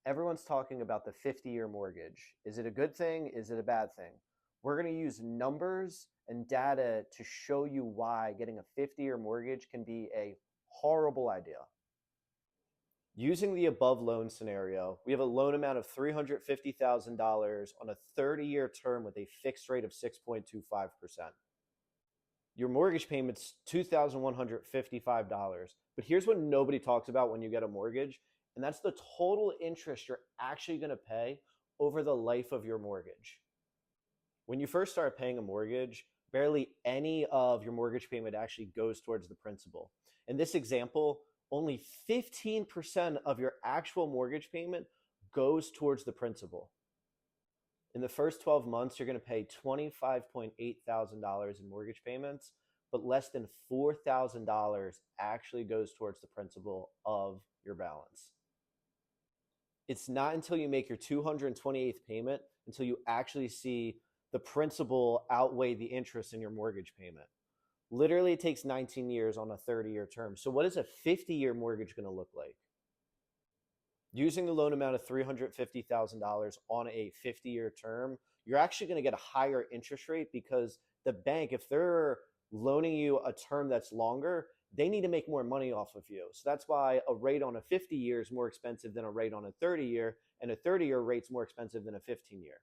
Everyone's talking about the 50-year mortgage. Is it a good thing? Is it a bad thing? We're going to use numbers and data to show you why getting a 50-year mortgage can be a horrible idea. Using the above loan scenario, we have a loan amount of $350,000 on a 30-year term with a fixed rate of 6.25%. Your mortgage payment's $2,155. But here's what nobody talks about when you get a mortgage, and that's the total interest you're actually going to pay over the life of your mortgage. When you first start paying a mortgage, barely any of your mortgage payment actually goes towards the principal. In this example, only 15% of your actual mortgage payment goes towards the principal. In the first 12 months, you're going to pay $25,800 in mortgage payments, but less than $4,000 actually goes towards the principal of your balance. It's not until you make your 228th payment until you actually see the principal outweigh the interest in your mortgage payment. Literally, it takes 19 years on a 30-year term. So what is a 50-year mortgage going to look like? Using the loan amount of $350,000 on a 50-year term, you're actually going to get a higher interest rate because the bank, if they're loaning you a term that's longer, they need to make more money off of you. So that's why a rate on a 50-year is more expensive than a rate on a 30-year, and a 30-year rate's more expensive than a 15-year.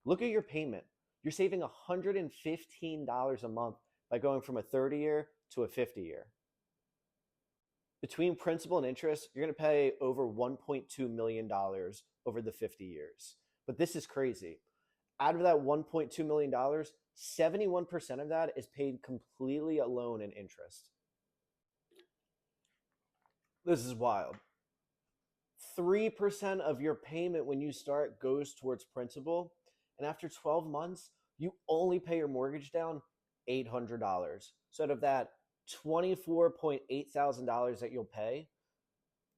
Look at your payment. You're saving $115 a month by going from a 30-year to a 50-year. Between principal and interest, you're going to pay over $1.2 million over the 50 years. But this is crazy. Out of that $1.2 million, 71% of that is paid completely alone in interest. This is wild. 3% of your payment when you start goes towards principal. And after 12 months, you only pay your mortgage down $800. So out of that $24.8 thousand that you'll pay,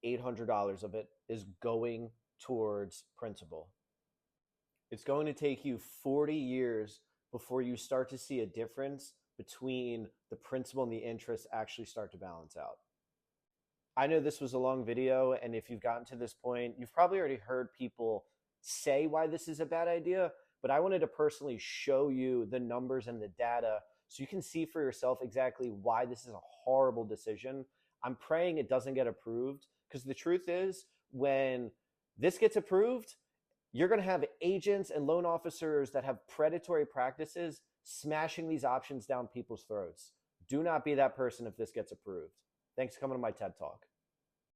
$800 of it is going towards principal. It's going to take you 40 years before you start to see a difference between the principal and the interest actually start to balance out. I know this was a long video, and if you've gotten to this point, you've probably already heard people say why this is a bad idea, but I wanted to personally show you the numbers and the data so you can see for yourself exactly why this is a horrible decision. I'm praying it doesn't get approved, because the truth is, when this gets approved, you're going to have agents and loan officers that have predatory practices smashing these options down people's throats. Do not be that person if this gets approved. Thanks for coming to my TED Talk.